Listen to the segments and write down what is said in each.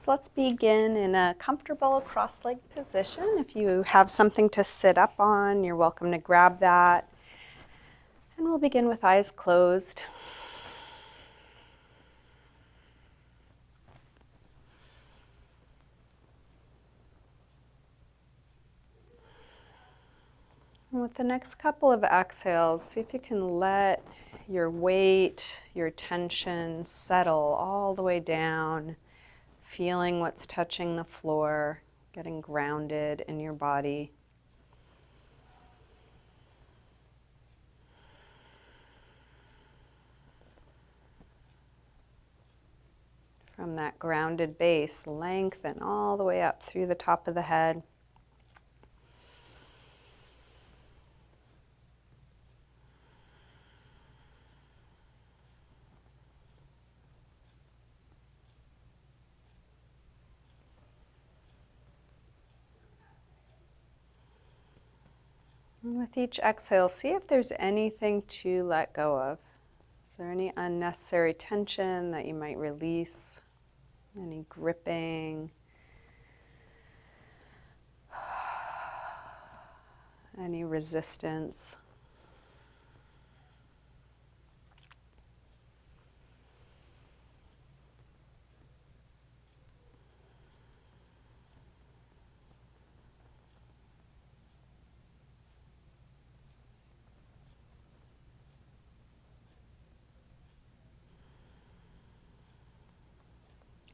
So let's begin in a comfortable cross-legged position. If you have something to sit up on, you're welcome to grab that. And we'll begin with eyes closed. And with the next couple of exhales, see if you can let your weight, your tension settle all the way down, feeling what's touching the floor, getting grounded in your body. From that grounded base, lengthen all the way up through the top of the head. And with each exhale, see if there's anything to let go of. Is there any unnecessary tension that you might release? Any gripping? Any resistance?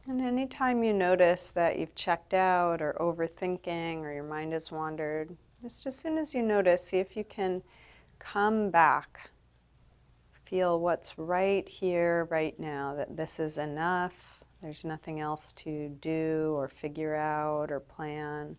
And anytime you notice that you've checked out or overthinking or your mind has wandered, just as soon as you notice, see if you can come back. Feel what's right here, right now, that this is enough. There's nothing else to do or figure out or plan.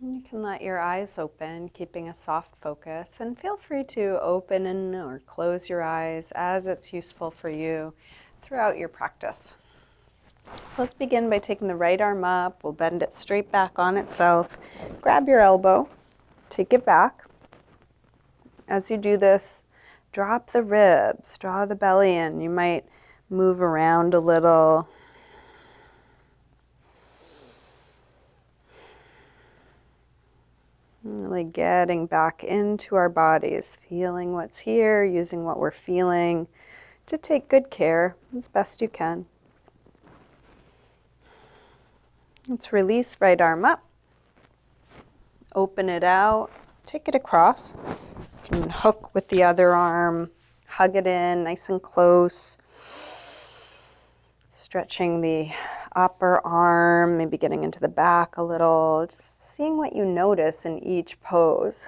And you can let your eyes open, keeping a soft focus, and feel free to open or close your eyes as it's useful for you throughout your practice. So let's begin by taking the right arm up. We'll bend it straight back on itself. Grab your elbow, take it back. As you do this, drop the ribs, draw the belly in. You might move around a little. Really getting back into our bodies, feeling what's here, using what we're feeling to take good care as best you can. Let's release, right arm up. Open it out, take it across. And hook with the other arm, hug it in nice and close. Stretching the upper arm, maybe getting into the back a little, just seeing what you notice in each pose.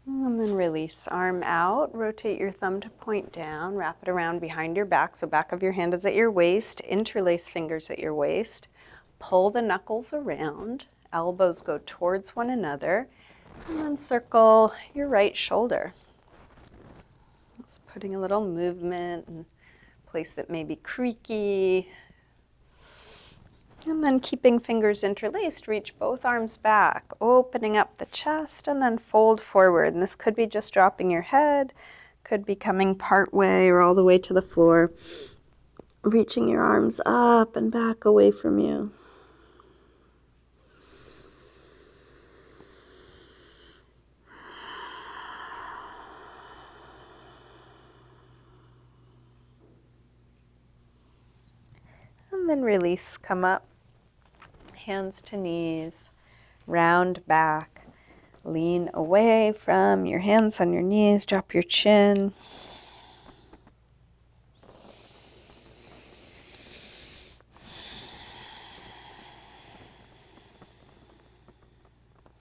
And then release, arm out, rotate your thumb to point down, wrap it around behind your back, so back of your hand is at your waist, interlace fingers at your waist, pull the knuckles around, elbows go towards one another, and then circle your right shoulder. Just putting a little movement in a place that may be creaky. And then keeping fingers interlaced, reach both arms back, opening up the chest, and then fold forward. And this could be just dropping your head, could be coming part way or all the way to the floor. Reaching your arms up and back away from you. And then release, come up, hands to knees, round back, lean away from your hands on your knees, drop your chin.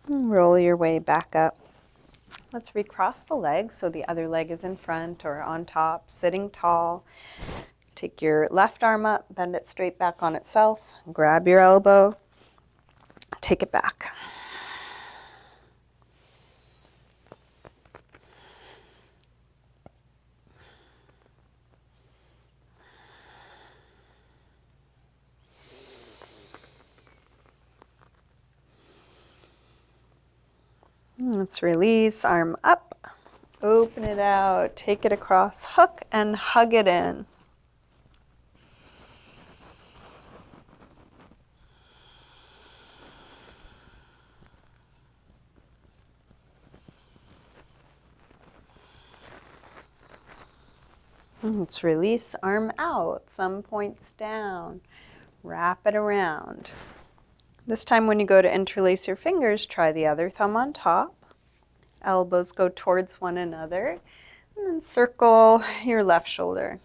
And roll your way back up. Let's recross the legs so the other leg is in front or on top, sitting tall. Take your left arm up, bend it straight back on itself, grab your elbow, take it back. Let's release, arm up, open it out, take it across, hook and hug it in. Let's release, arm out, thumb points down, wrap it around. This time when you go to interlace your fingers, try the other thumb on top. Elbows go towards one another, and then circle your left shoulder.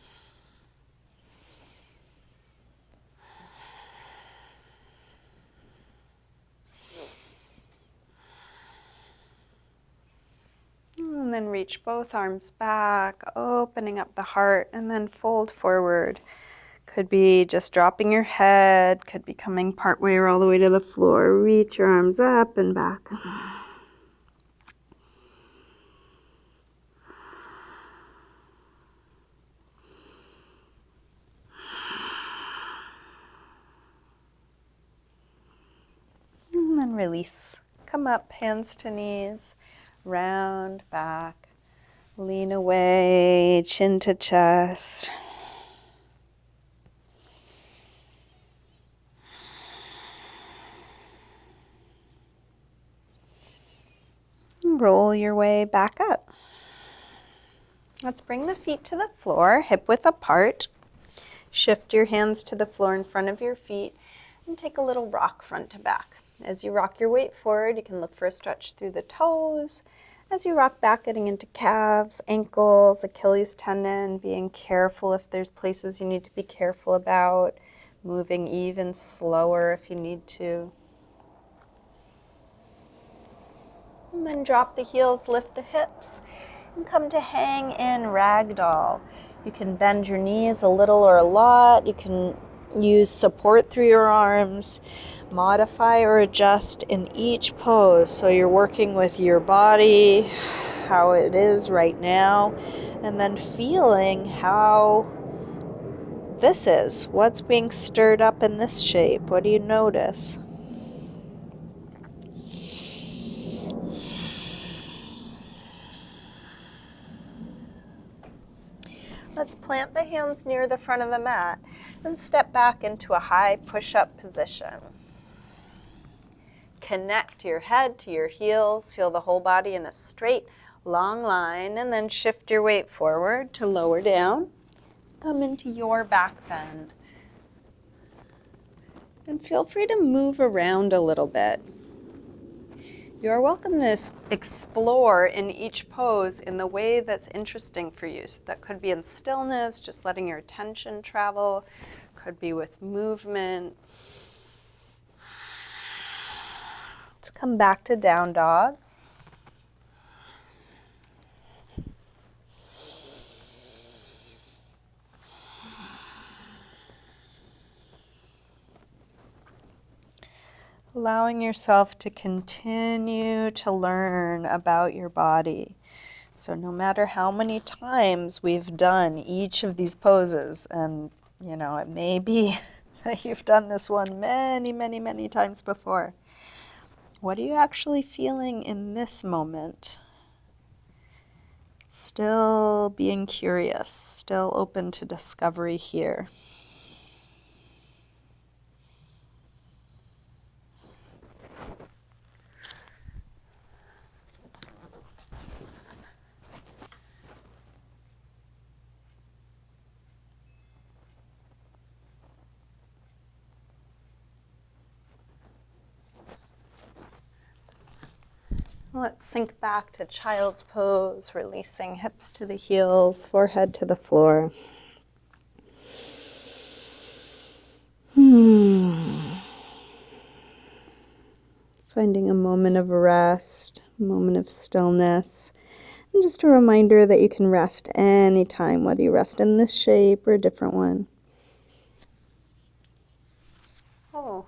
And then reach both arms back, opening up the heart, and then fold forward. Could be just dropping your head, could be coming partway or all the way to the floor. Reach your arms up and back. And then release. Come up, hands to knees, round back, lean away, chin to chest. Roll your way back up. Let's bring the feet to the floor, hip width apart. Shift your hands to the floor in front of your feet and take a little rock front to back. As you rock your weight forward, you can look for a stretch through the toes. As you rock back, getting into calves, ankles, Achilles tendon, being careful if there's places you need to be careful about, moving even slower if you need to. And then drop the heels, lift the hips, and come to hang in ragdoll. You can bend your knees a little or a lot. You can use support through your arms, modify or adjust in each pose. So you're working with your body, how it is right now, and then feeling how this is. What's being stirred up in this shape? What do you notice? Let's plant the hands near the front of the mat and step back into a high push-up position. Connect your head to your heels. Feel the whole body in a straight, long line, and then shift your weight forward to lower down. Come into your back bend. And feel free to move around a little bit. You're welcome to explore in each pose in the way that's interesting for you. So that could be in stillness, just letting your attention travel. Could be with movement. Let's come back to down dog. Allowing yourself to continue to learn about your body. So no matter how many times we've done each of these poses, and it may be that you've done this one many, many, many times before, what are you actually feeling in this moment? Still being curious, still open to discovery here. Let's sink back to child's pose, releasing hips to the heels, forehead to the floor. finding a moment of rest, a moment of stillness. And just a reminder that you can rest anytime, whether you rest in this shape or a different one. Oh.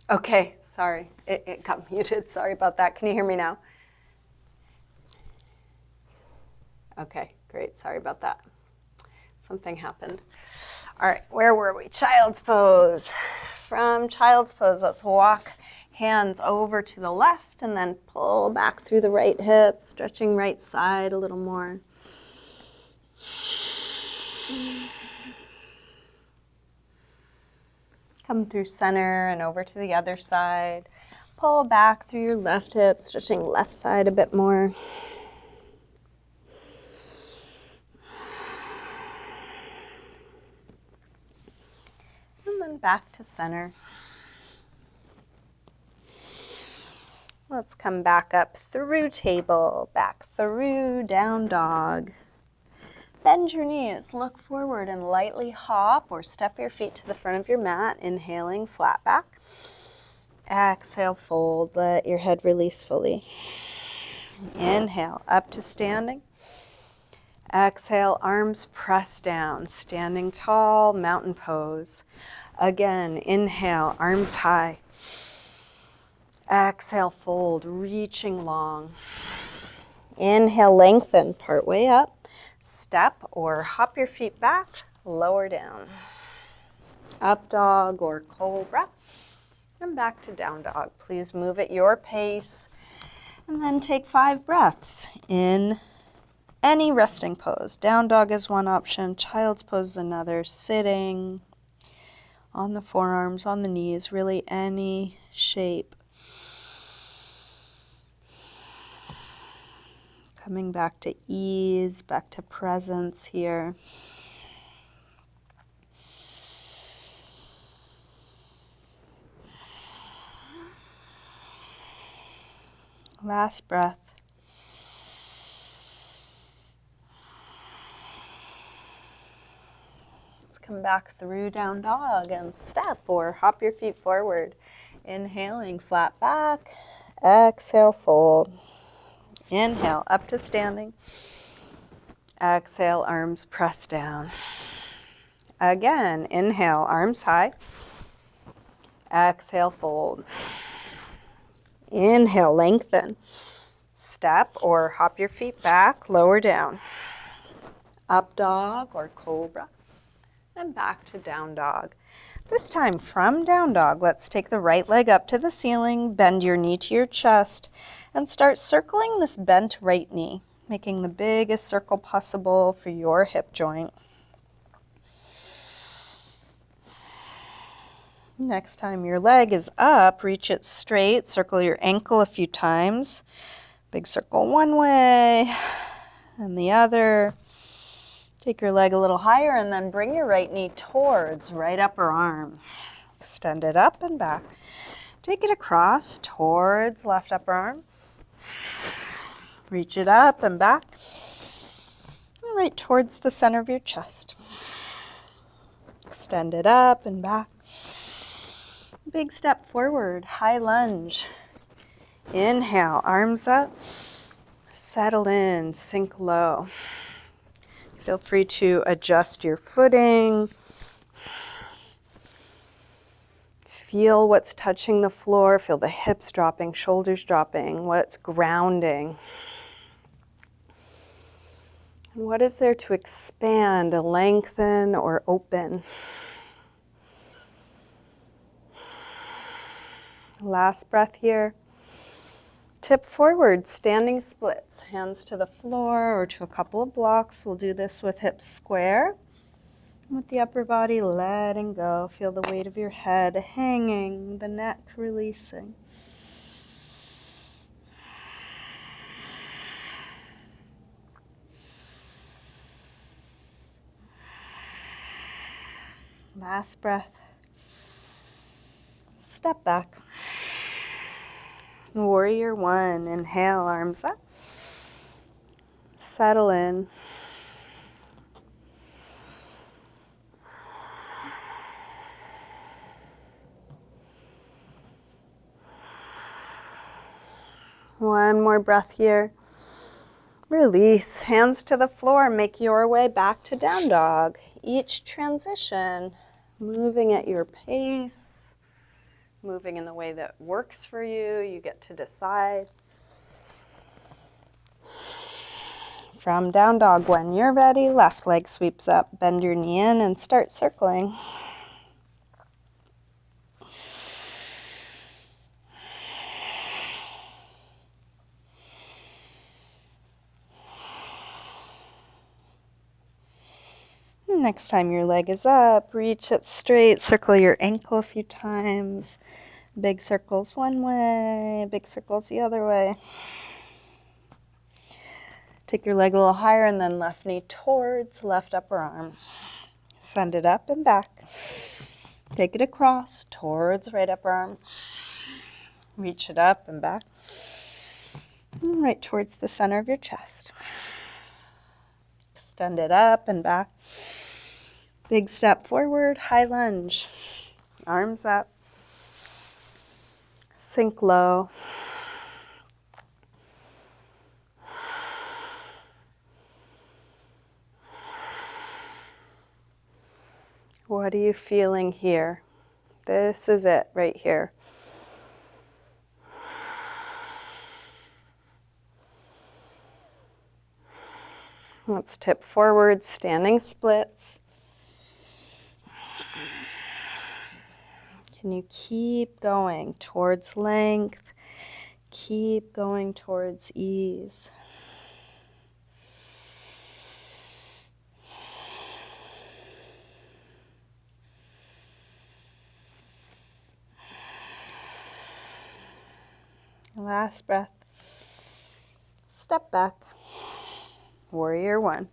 Okay, sorry. It got muted. Sorry about that. Can you hear me now? Okay, great. Sorry about that. Something happened. All right, where were we? Child's pose. From child's pose, let's walk hands over to the left and then pull back through the right hip, stretching right side a little more. Come through center and over to the other side. Pull back through your left hip, stretching left side a bit more. And then back to center. Let's come back up through table, back through down dog. Bend your knees, look forward and lightly hop or step your feet to the front of your mat, inhaling flat back. Exhale, fold, let your head release fully. Inhale, up to standing. Exhale, arms press down, standing tall, mountain pose. Again, inhale, arms high. Exhale, fold, reaching long. Inhale, lengthen, part way up. Step or hop your feet back, lower down. Up dog or cobra. And back to down dog. Please move at your pace. And then take 5 breaths in any resting pose. Down dog is one option, child's pose is another, sitting on the forearms, on the knees, really any shape. Coming back to ease, back to presence here. Last breath. Let's come back through down dog and step or hop your feet forward. Inhaling, flat back. Exhale, fold. Inhale, up to standing. Exhale, arms press down. Again, inhale, arms high. Exhale, fold. Inhale, lengthen. Step or hop your feet back, lower down. Up dog or cobra. And back to down dog. This time from down dog, let's take the right leg up to the ceiling, bend your knee to your chest, and start circling this bent right knee, making the biggest circle possible for your hip joint. Next time your leg is up, reach it straight, circle your ankle a few times. Big circle one way and the other. Take your leg a little higher and then bring your right knee towards right upper arm. Extend it up and back. Take it across towards left upper arm. Reach it up and back. And right towards the center of your chest. Extend it up and back. Big step forward, high lunge. Inhale, arms up. Settle in, sink low. Feel free to adjust your footing. Feel what's touching the floor. Feel the hips dropping, shoulders dropping, what's grounding. And what is there to expand, lengthen, or open? Last breath here. Tip forward, standing splits, hands to the floor or to a couple of blocks. We'll do this with hips square. With the upper body letting go. Feel the weight of your head hanging, the neck releasing. Last breath. Step back. Warrior one, inhale, arms up. Settle in. One more breath here. Release, hands to the floor, make your way back to down dog. Each transition, moving at your pace, moving in the way that works for you. You get to decide. From down dog, when you're ready, left leg sweeps up, bend your knee in and start circling. Next time your leg is up, reach it straight, circle your ankle a few times. Big circles one way, big circles the other way. Take your leg a little higher and then left knee towards left upper arm. Send it up and back. Take it across towards right upper arm. Reach it up and back. And right towards the center of your chest. Extend it up and back. Big step forward, high lunge. Arms up. Sink low. What are you feeling here? This is it right here. Let's tip forward, standing splits. Can you keep going towards length? Keep going towards ease. Last breath. Step back. Warrior one.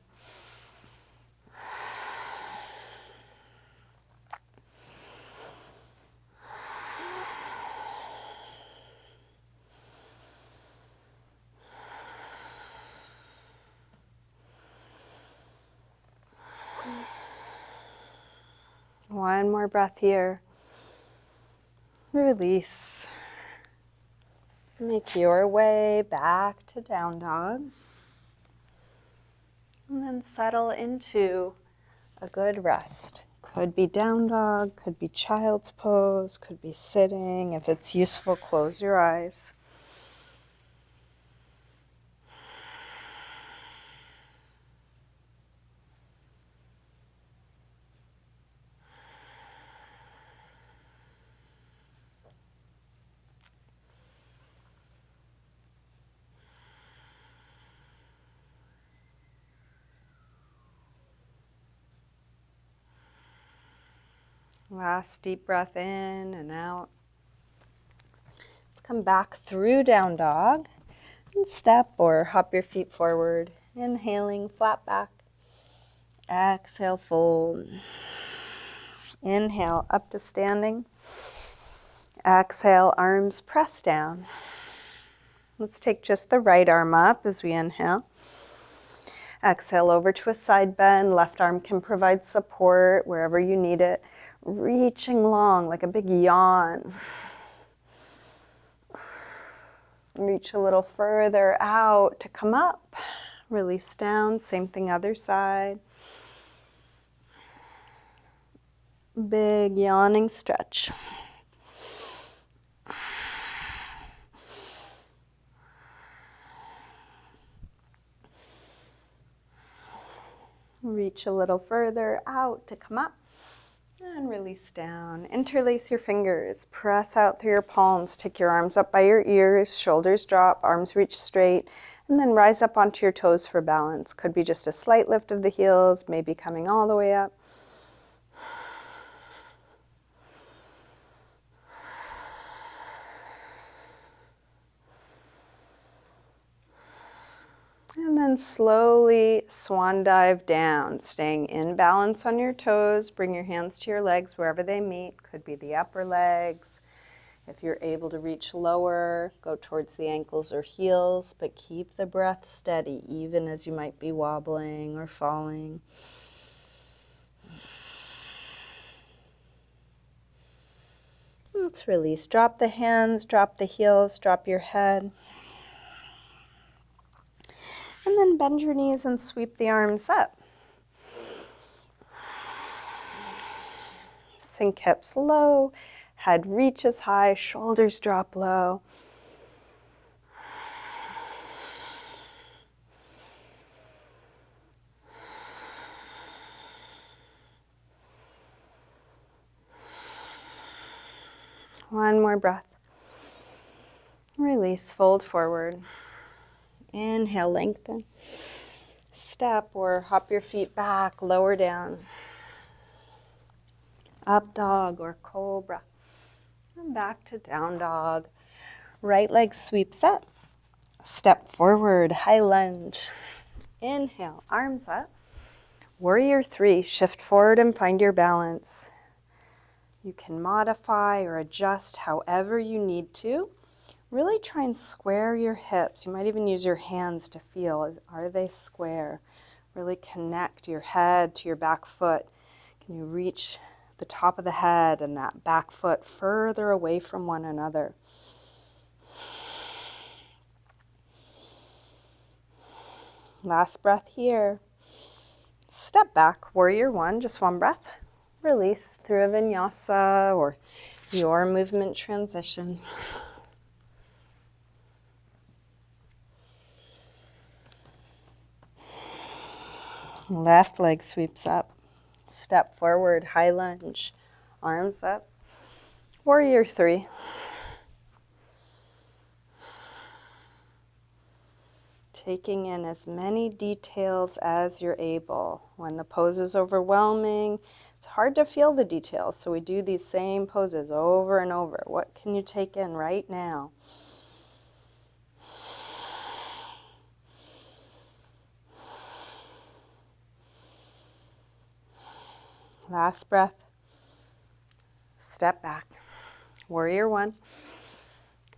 One more breath here. Release. Make your way back to down dog. And then settle into a good rest. Could be down dog, could be child's pose, could be sitting. If it's useful, close your eyes. Last deep breath in and out. Let's come back through down dog and step or hop your feet forward. Inhaling, flat back. Exhale, fold. Inhale, up to standing. Exhale, arms press down. Let's take just the right arm up as we inhale. Exhale over to a side bend. Left arm can provide support wherever you need it. Reaching long like a big yawn. Reach a little further out to come up. Release down. Same thing other side. Big yawning stretch. Reach a little further out to come up. And release down. Interlace your fingers. Press out through your palms. Take your arms up by your ears. Shoulders drop. Arms reach straight. And then rise up onto your toes for balance. Could be just a slight lift of the heels. Maybe coming all the way up. And then slowly swan dive down, staying in balance on your toes. Bring your hands to your legs wherever they meet. Could be the upper legs. If you're able to reach lower, go towards the ankles or heels, but keep the breath steady, even as you might be wobbling or falling. Let's release. Drop the hands, drop the heels, drop your head. And then bend your knees and sweep the arms up. Sink hips low, head reaches high, shoulders drop low. One more breath. Release, fold forward. Inhale, lengthen. Step or hop your feet back, lower down. Up dog or cobra. And back to down dog. Right leg sweeps up. Step forward, high lunge. Inhale, arms up. Warrior 3, shift forward and find your balance. You can modify or adjust however you need to. Really try and square your hips. You might even use your hands to feel, are they square? Really connect your head to your back foot. Can you reach the top of the head and that back foot further away from one another? Last breath here. Step back, warrior 1, just one breath. Release through a vinyasa or your movement transition. Left leg sweeps up. Step forward, high lunge. Arms up. Warrior 3. Taking in as many details as you're able. When the pose is overwhelming, it's hard to feel the details, so we do these same poses over and over. What can you take in right now? Last breath. Step back. Warrior 1.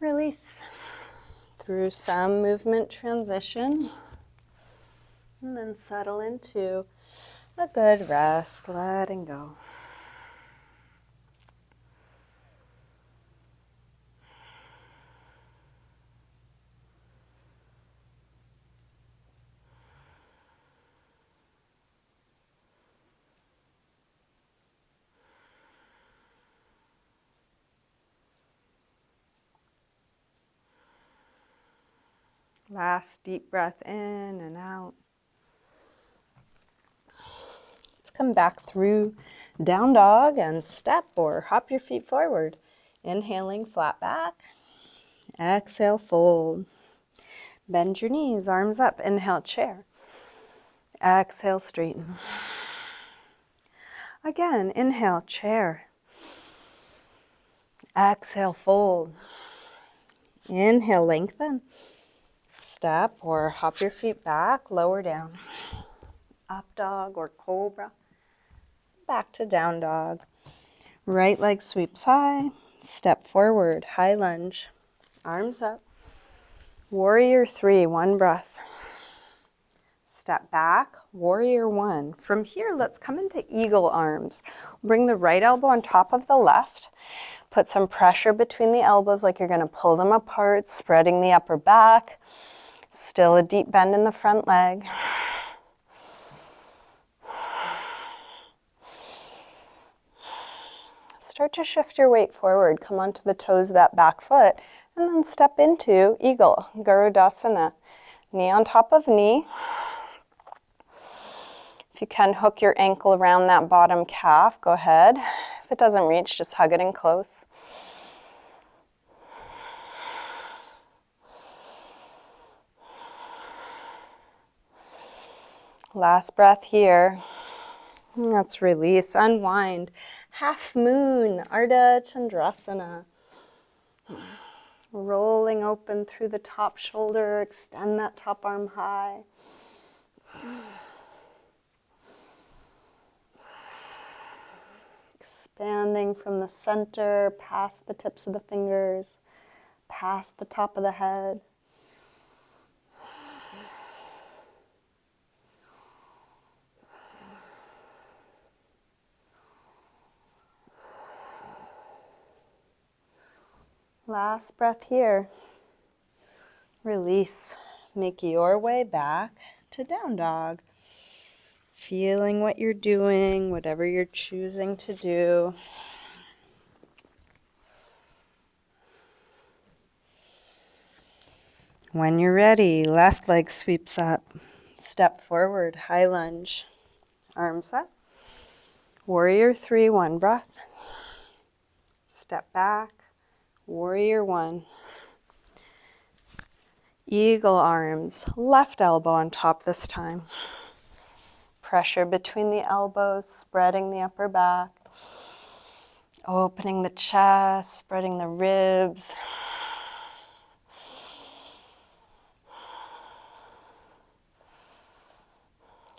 Release. Through some movement transition. And then settle into a good rest, letting go. Last deep breath in and out. Let's come back through down dog and step or hop your feet forward. Inhaling, flat back. Exhale, fold. Bend your knees, arms up. Inhale, chair. Exhale, straighten. Again, inhale, chair. Exhale, fold. Inhale, lengthen. Step or hop your feet back, lower down. Up dog or cobra. Back to down dog. Right leg sweeps high. Step forward, high lunge. Arms up. Warrior 3, one breath. Step back, warrior 1. From here, let's come into eagle arms. Bring the right elbow on top of the left. Put some pressure between the elbows like you're going to pull them apart, spreading the upper back. Still a deep bend in the front leg. Start to shift your weight forward. Come onto the toes of that back foot and then step into eagle, Garudasana. Knee on top of knee. If you can hook your ankle around that bottom calf, go ahead. If it doesn't reach, just hug it in close. Last breath here. Let's release, unwind. Half moon, Ardha Chandrasana. Rolling open through the top shoulder, extend that top arm high. Expanding from the center, past the tips of the fingers, past the top of the head. Last breath here. Release. make your way back to down dog. Feeling what you're doing, whatever you're choosing to do. When you're ready, left leg sweeps up. Step forward, high lunge. Arms up. Warrior 3, 1 breath. Step back, warrior 1. Eagle arms, left elbow on top this time. Pressure between the elbows, spreading the upper back. Opening the chest, spreading the ribs.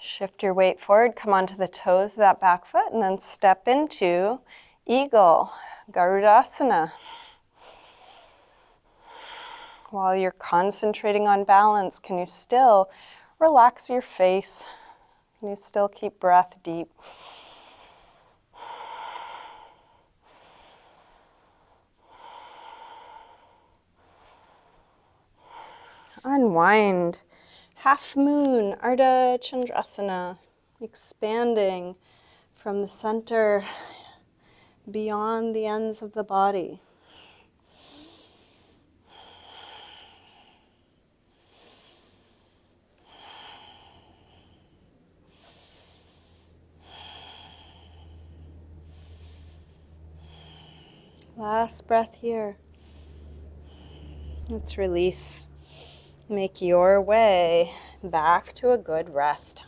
Shift your weight forward, come onto the toes of that back foot, and then step into Eagle, Garudasana. While you're concentrating on balance, can you still relax your face? Can you still keep breath deep? Unwind. Half moon, Ardha Chandrasana, expanding from the center beyond the ends of the body. Last breath here. Let's release. Make your way back to a good rest.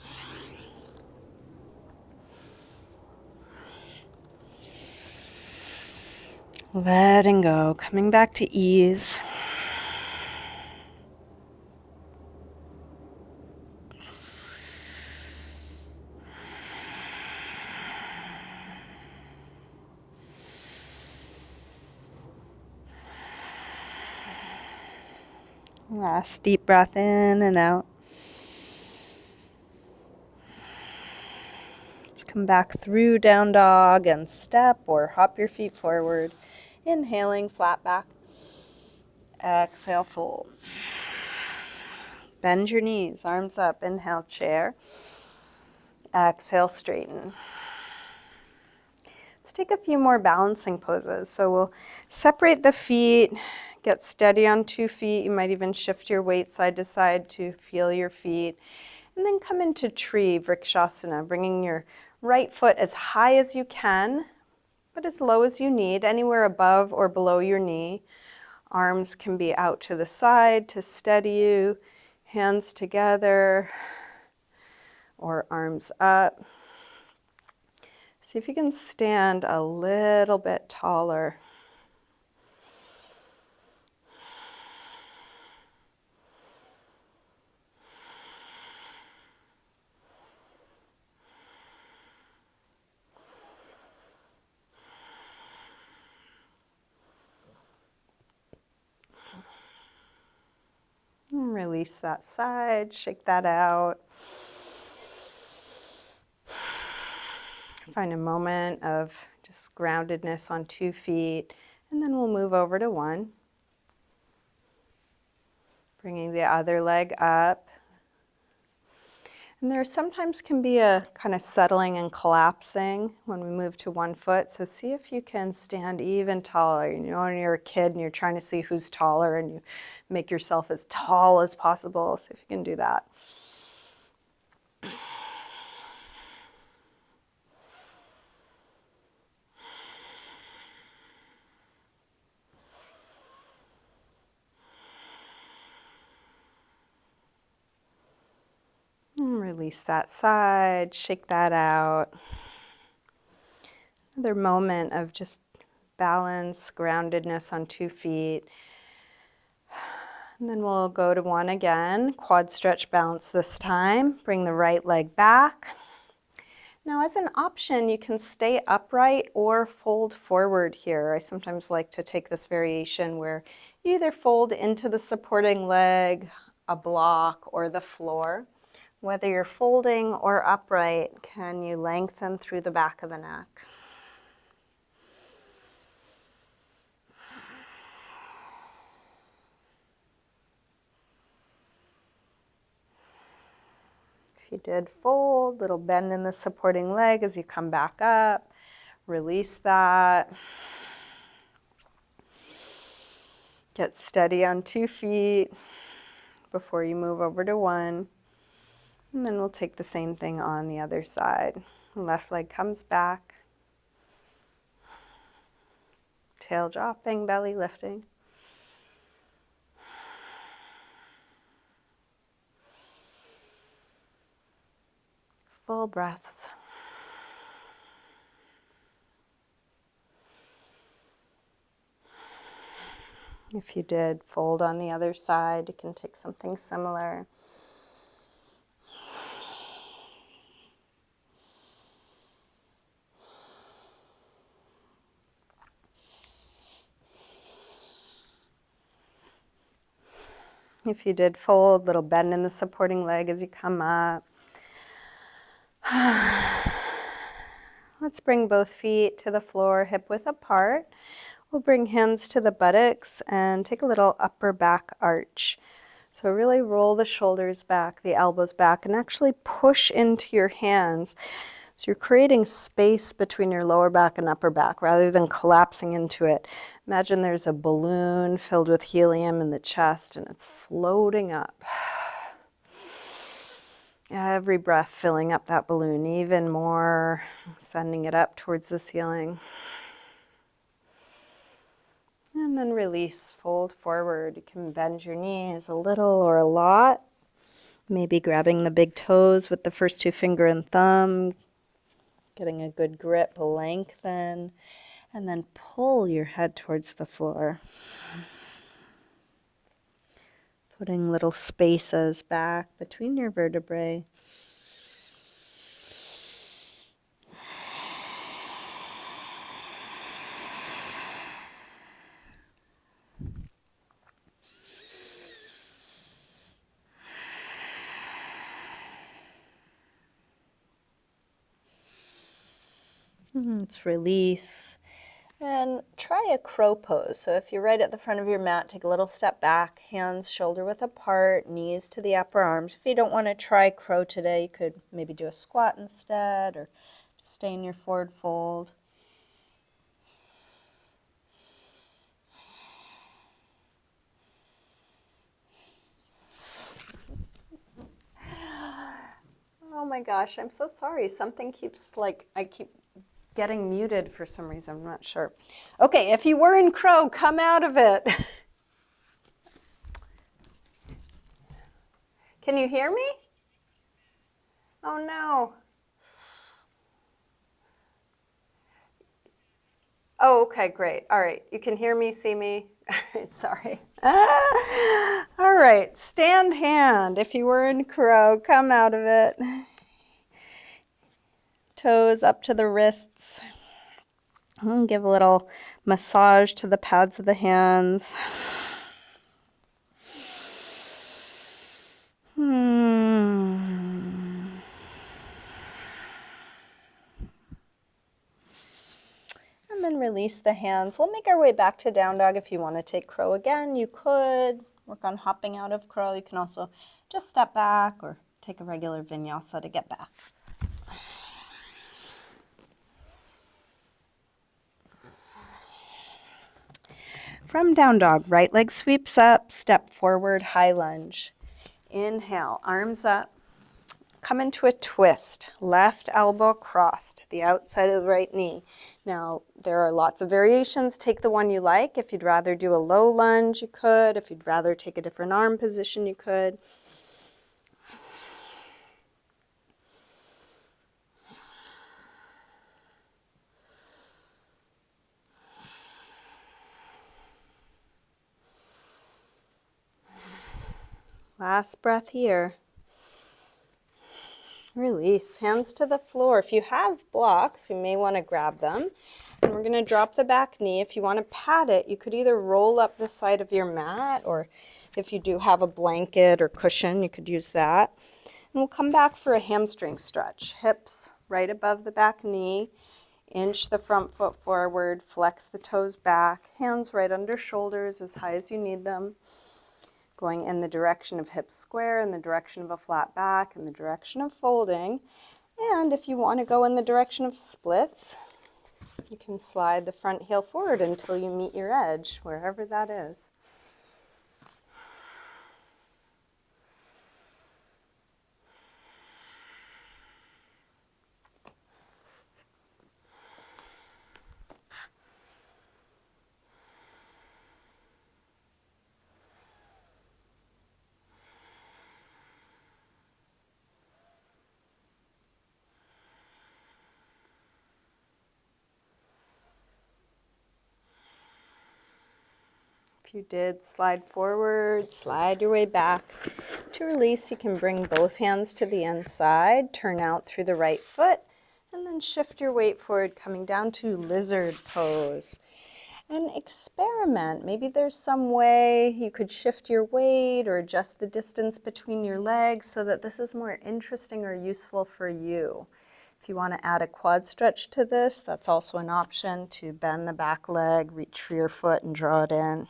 Letting go, coming back to ease. Last deep breath in and out. Let's come back through down dog and step or hop your feet forward. Inhaling, flat back. Exhale, fold. Bend your knees, arms up. Inhale, chair. Exhale, straighten. Let's take a few more balancing poses. So we'll separate the feet, get steady on 2 feet. You might even shift your weight side to side to feel your feet. And then come into tree, Vrikshasana, bringing your right foot as high as you can, but as low as you need, anywhere above or below your knee. Arms can be out to the side to steady you, hands together, or arms up. See if you can stand a little bit taller. And release that side, shake that out. Find a moment of just groundedness on 2 feet, and then we'll move over to 1. Bringing the other leg up. And there sometimes can be a kind of settling and collapsing when we move to 1 foot. So see if you can stand even taller. You know, when you're a kid and you're trying to see who's taller and you make yourself as tall as possible. See if you can do that. And release that side, shake that out. Another moment of just balance, groundedness on 2 feet. And then we'll go to 1 again. Quad stretch balance this time. Bring the right leg back. Now as an option, you can stay upright or fold forward here. I sometimes like to take this variation where you either fold into the supporting leg, a block, or the floor. Whether you're folding or upright, can you lengthen through the back of the neck? If you did, fold, little bend in the supporting leg as you come back up. Release that. Get steady on 2 feet before you move over to 1. And then we'll take the same thing on the other side. Left leg comes back. Tail dropping, belly lifting. Full breaths. If you did, fold on the other side. You can take something similar. If you did, fold, little bend in the supporting leg as you come up. Let's bring both feet to the floor, hip width apart. We'll bring hands to the buttocks and take a little upper back arch. So really roll the shoulders back, the elbows back, and actually push into your hands. So you're creating space between your lower back and upper back rather than collapsing into it. Imagine there's a balloon filled with helium in the chest and it's floating up. Every breath filling up that balloon even more, sending it up towards the ceiling. And then release, fold forward. You can bend your knees a little or a lot. Maybe grabbing the big toes with the first 2 finger and thumb. Getting a good grip, lengthen. And then pull your head towards the floor. Putting little spaces back between your vertebrae. Let's release. And try a crow pose. So if you're right at the front of your mat, take a little step back, hands shoulder width apart, knees to the upper arms. If you don't want to try crow today, you could maybe do a squat instead or just stay in your forward fold. Oh my gosh, I'm so sorry. Something keeps I keep getting muted for some reason. I'm not sure. Okay, if you were in crow, come out of it. Can you hear me? Oh no. Oh, okay, great. All right, you can hear me, see me. All right, sorry. All right, stand hand. If you were in crow, come out of it. Toes up to the wrists. And give a little massage to the pads of the hands. And then release the hands. We'll make our way back to down dog. If you want to take crow again, you could. Work on hopping out of crow. You can also just step back or take a regular vinyasa to get back. From down dog, right leg sweeps up, step forward, high lunge. Inhale, arms up. Come into a twist, left elbow crossed, the outside of the right knee. Now, there are lots of variations. Take the one you like. If you'd rather do a low lunge, you could. If you'd rather take a different arm position, you could. Last breath here. Release, hands to the floor. If you have blocks, you may want to grab them. And we're going to drop the back knee. If you want to pat it, you could either roll up the side of your mat, or if you do have a blanket or cushion, you could use that. And we'll come back for a hamstring stretch. Hips right above the back knee. Inch the front foot forward, flex the toes back, hands right under shoulders as high as you need them. going in the direction of hips square, in the direction of a flat back, in the direction of folding. And if you want to go in the direction of splits, you can slide the front heel forward until you meet your edge, wherever that is. If you did slide forward, slide your way back. To release, you can bring both hands to the inside, turn out through the right foot, and then shift your weight forward, coming down to lizard pose. And experiment. Maybe there's some way you could shift your weight or adjust the distance between your legs so that this is more interesting or useful for you. If you want to add a quad stretch to this, that's also an option, to bend the back leg, reach for your foot and draw it in.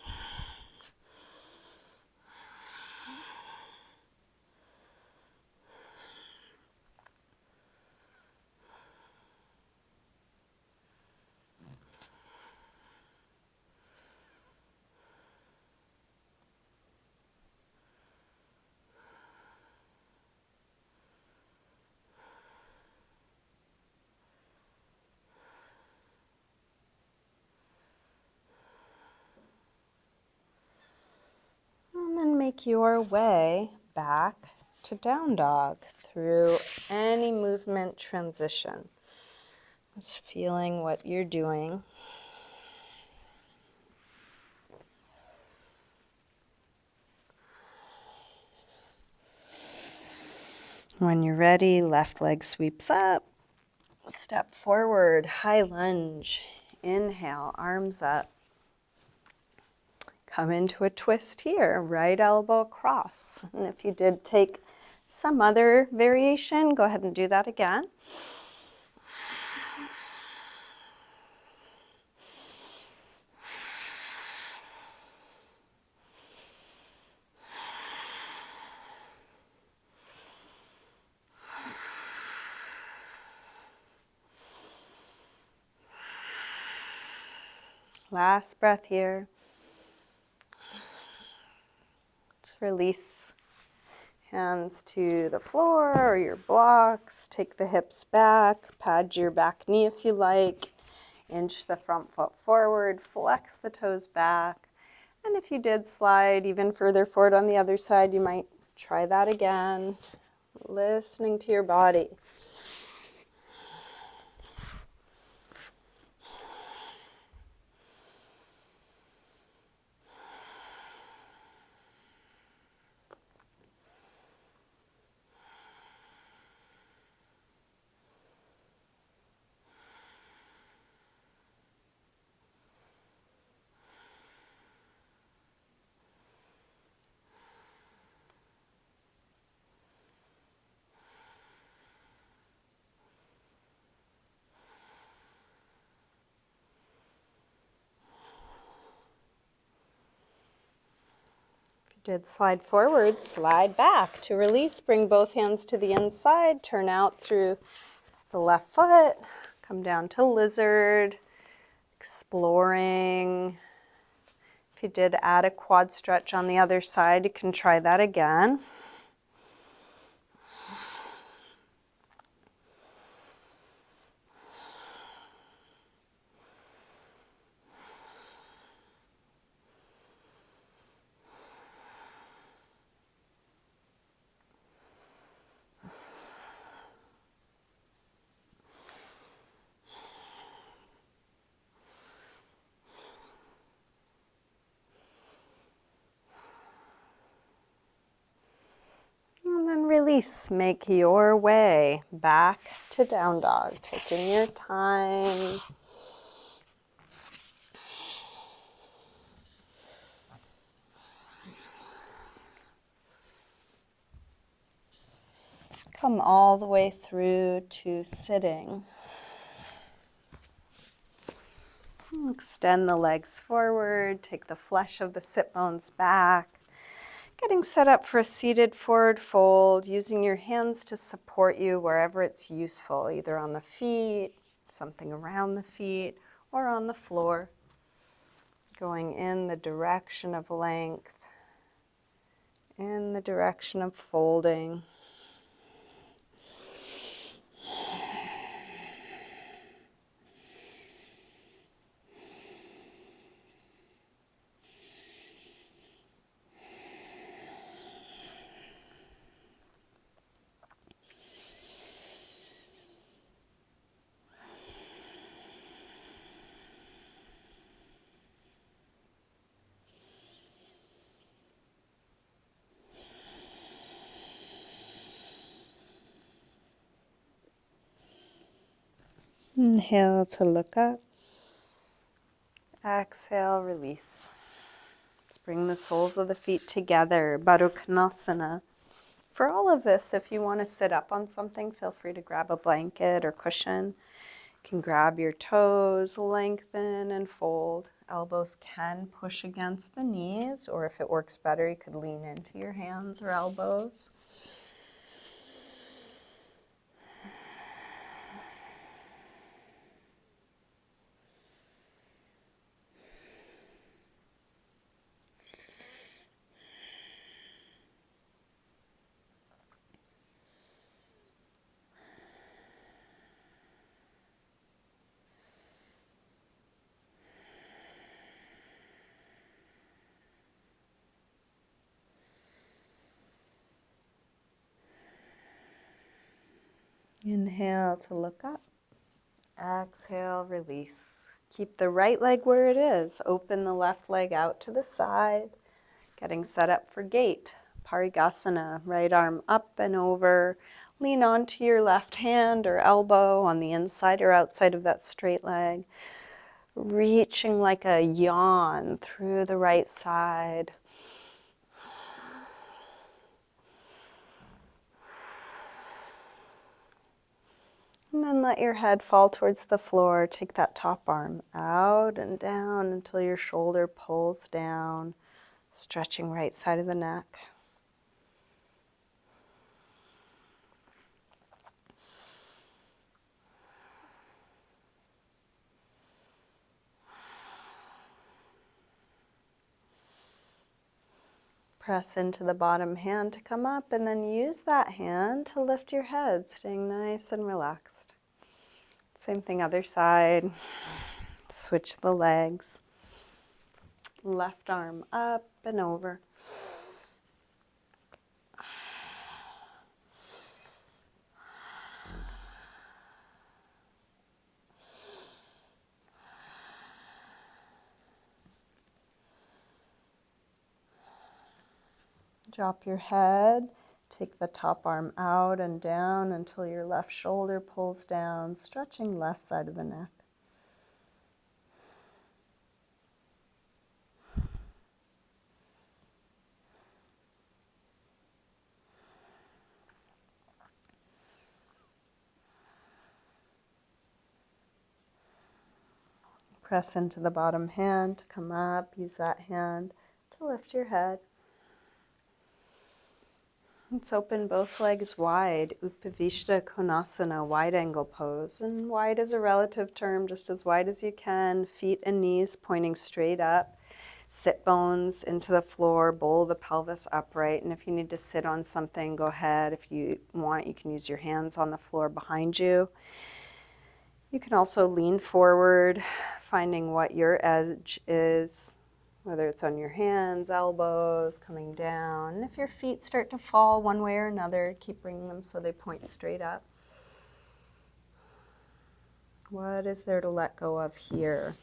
And then make your way back to down dog through any movement transition. Just feeling what you're doing. When you're ready, left leg sweeps up. Step forward, high lunge. Inhale, arms up. Come into a twist here, right elbow across. And if you did take some other variation, go ahead and do that again. Last breath here. Just release hands to the floor or your blocks. Take the hips back. Pad your back knee if you like. Inch the front foot forward. Flex the toes back. And if you did slide even further forward on the other side, you might try that again. Listening to your body. Did slide forward, slide back. To release, bring both hands to the inside, turn out through the left foot, come down to lizard, exploring. If you did add a quad stretch on the other side, you can try that again. And then release, make your way back to down dog, taking your time. Come all the way through to sitting. Extend the legs forward, take the flesh of the sit bones back. Getting set up for a seated forward fold, using your hands to support you wherever it's useful, either on the feet, something around the feet, or on the floor. Going in the direction of length, in the direction of folding. Inhale to look up. Exhale, release. Let's bring the soles of the feet together, Paragasana. For all of this, if you want to sit up on something, feel free to grab a blanket or cushion. You can grab your toes, lengthen and fold. Elbows can push against the knees, or if it works better, you could lean into your hands or elbows. Inhale to look up. Exhale, release. Keep the right leg where it is. Open the left leg out to the side. Getting set up for gate. Paragasana, right arm up and over. Lean onto your left hand or elbow on the inside or outside of that straight leg. Reaching like a yawn through the right side. And then let your head fall towards the floor. Take that top arm out and down until your shoulder pulls down, stretching right side of the neck. Press into the bottom hand to come up, and then use that hand to lift your head, staying nice and relaxed. Same thing, other side. Switch the legs. Left arm up and over. Drop your head. Take the top arm out and down until your left shoulder pulls down, stretching left side of the neck. Press into the bottom hand to come up. Use that hand to lift your head. Let's open both legs wide. Upavishta Konasana, wide angle pose. And wide is a relative term, just as wide as you can. Feet and knees pointing straight up. Sit bones into the floor, bowl the pelvis upright. And if you need to sit on something, go ahead. If you want, you can use your hands on the floor behind you. You can also lean forward, finding what your edge is, whether it's on your hands, elbows, coming down. And if your feet start to fall one way or another, keep bringing them so they point straight up. What is there to let go of here?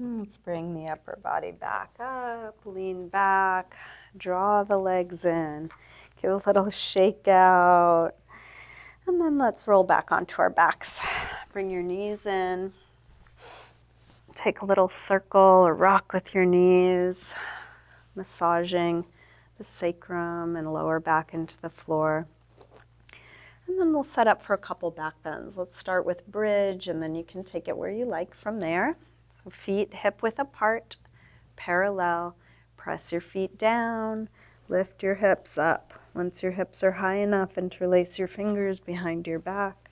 Let's bring the upper body back up, lean back, draw the legs in, give a little shake out, and then let's roll back onto our backs. Bring your knees in, take a little circle or rock with your knees, massaging the sacrum and lower back into the floor. And then we'll set up for a couple back bends. Let's start with bridge, and then you can take it where you like from there. So feet hip width apart, parallel. Press your feet down, lift your hips up. Once your hips are high enough, interlace your fingers behind your back.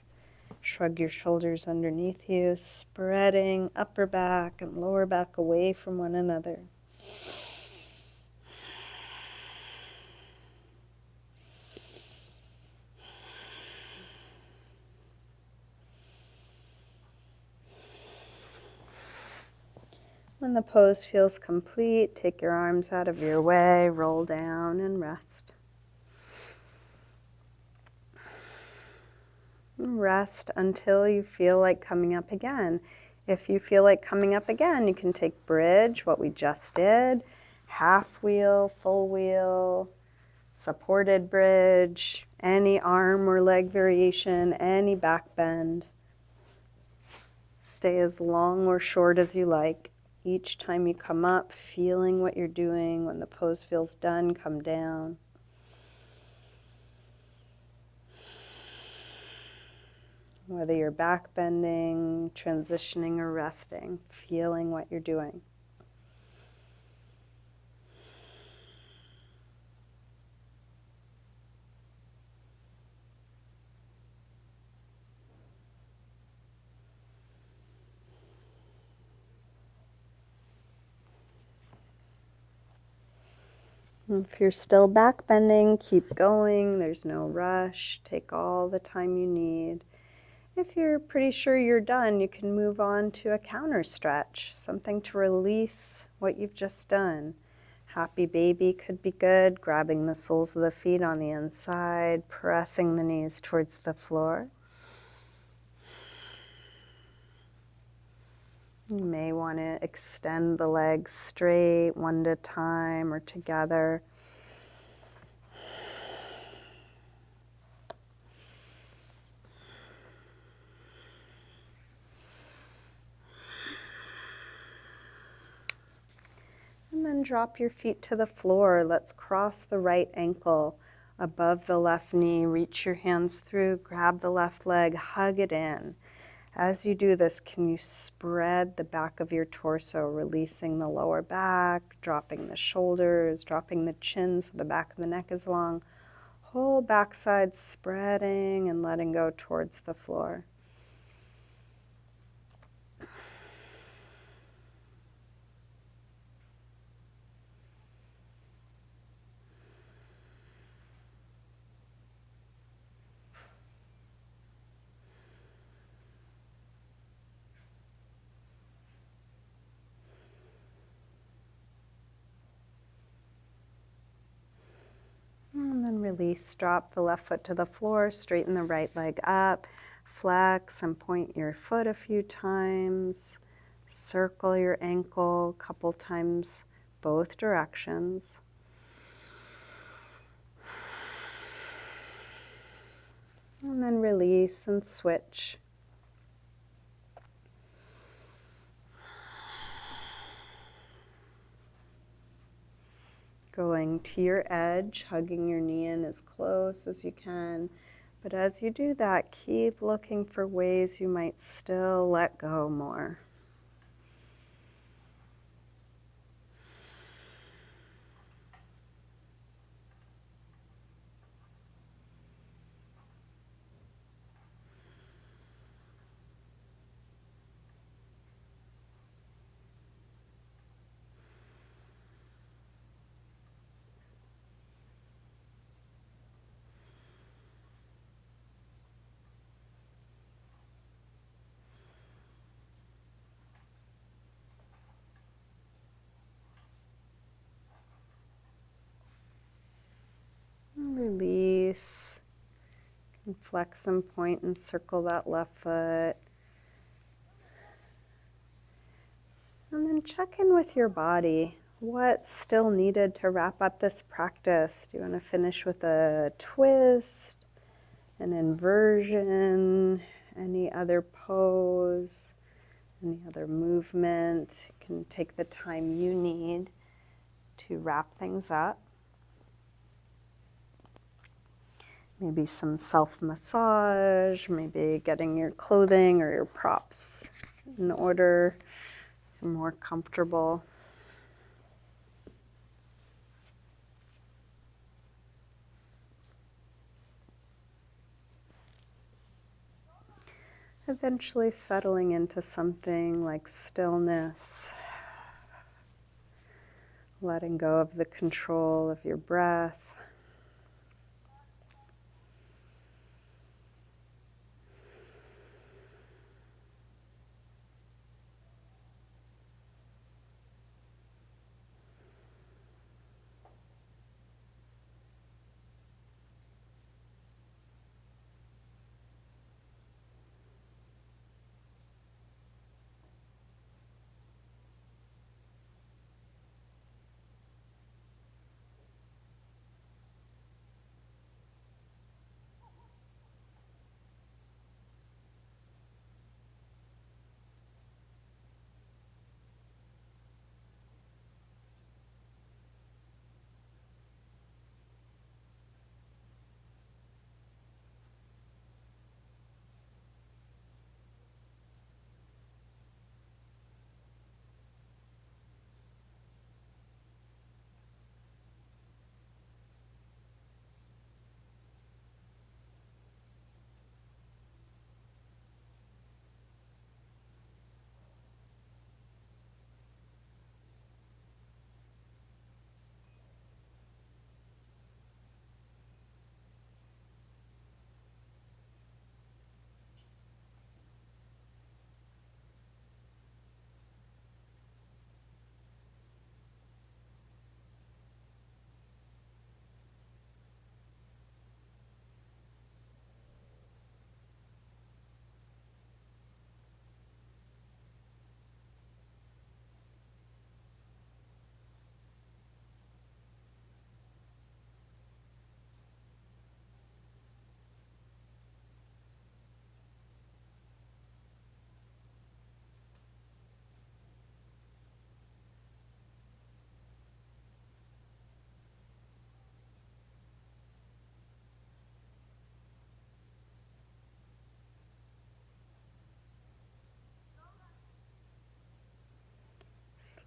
Shrug your shoulders underneath you, spreading upper back and lower back away from one another. When the pose feels complete, take your arms out of your way, roll down and rest. Rest until you feel like coming up again. If you feel like coming up again, you can take bridge, what we just did, half wheel, full wheel, supported bridge, any arm or leg variation, any back bend. Stay as long or short as you like. Each time you come up, feeling what you're doing. When the pose feels done, come down. Whether you're back bending, transitioning, or resting, feeling what you're doing. If you're still back bending, keep going. There's no rush. Take all the time you need. If you're pretty sure you're done, you can move on to a counter stretch, something to release what you've just done. Happy baby could be good, grabbing the soles of the feet on the inside, pressing the knees towards the floor. You may want to extend the legs straight, one at a time or together. And then drop your feet to the floor. Let's cross the right ankle above the left knee. Reach your hands through, grab the left leg, hug it in. As you do this, can you spread the back of your torso, releasing the lower back, dropping the shoulders, dropping the chin so the back of the neck is long. Whole backside spreading and letting go towards the floor. And then release, drop the left foot to the floor, straighten the right leg up, flex and point your foot a few times, circle your ankle a couple times, both directions. And then release and switch. Going to your edge, hugging your knee in as close as you can. But as you do that, keep looking for ways you might still let go more. Release. And flex and point and circle that left foot. And then And check in with your body. What's still needed to wrap up this practice? Do you want to finish with a twist, an inversion, any other pose, any other movement? You can take the time you need to wrap things up. Maybe some self-massage, maybe getting your clothing or your props in order, more comfortable. Eventually settling into something like stillness, letting go of the control of your breath.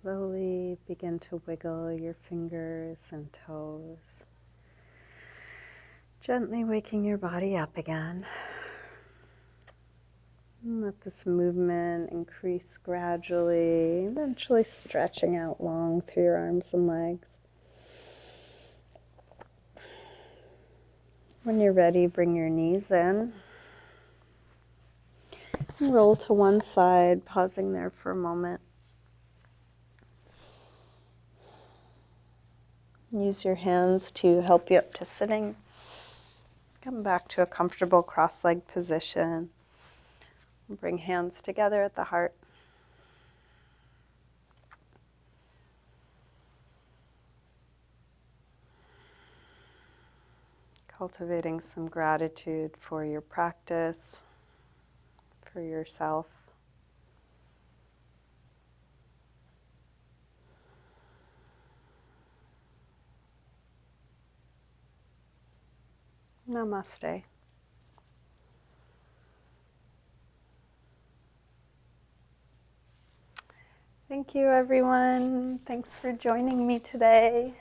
Slowly begin to wiggle your fingers and toes, gently waking your body up again. And let this movement increase gradually, eventually stretching out long through your arms and legs. When you're ready, bring your knees in. And roll to one side, pausing there for a moment. Use your hands to help you up to sitting. Come back to a comfortable cross-legged position. Bring hands together at the heart. Cultivating some gratitude for your practice, for yourself. Namaste. Thank you, everyone. Thanks for joining me today.